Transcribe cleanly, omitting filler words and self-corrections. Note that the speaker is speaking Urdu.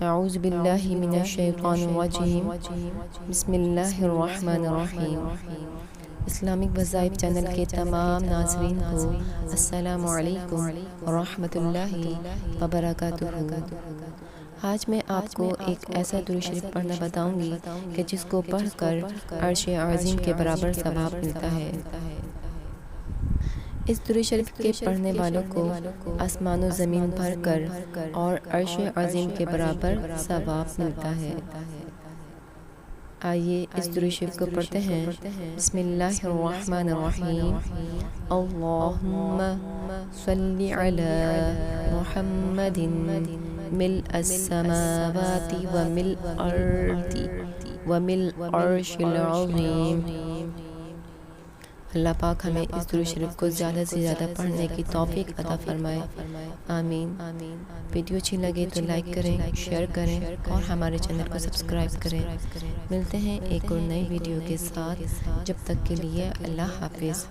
اعوذ باللہ من الشیطان الرجیم بسم اللہ الرحمن الرحیم۔ اسلامک وظائف چینل کے تمام ناظرین کو السلام علیکم ورحمۃ اللہ وبرکاتہ۔ آج میں آپ کو ایک ایسا درود شریف پڑھنا بتاؤں گی کہ جس کو پڑھ کر عرش عظیم کے برابر ثواب ملتا ہے۔ اس درود شریف کے پڑھنے والوں کو آسمان و زمین بھر کر اور عرش عظیم کے برابر ثواب ملتا ہے۔ آئیے اس درود شریف کو پڑھتے ہیں۔ بسم اللہ الرحمن الرحیم۔ اللہم صلی علی محمد ملء السماوات وملء الارض وملء العرش العظیم۔ اللہ پاک ہمیں اس درود شریف کو زیادہ سے زیادہ پڑھنے کی توفیق عطا فرمائے، آمین۔ ویڈیو اچھی لگے تو لائک کریں، شیئر کریں اور ہمارے چینل کو سبسکرائب کریں۔ ملتے ہیں ایک اور نئی ویڈیو کے ساتھ، جب تک کے لیے اللہ حافظ۔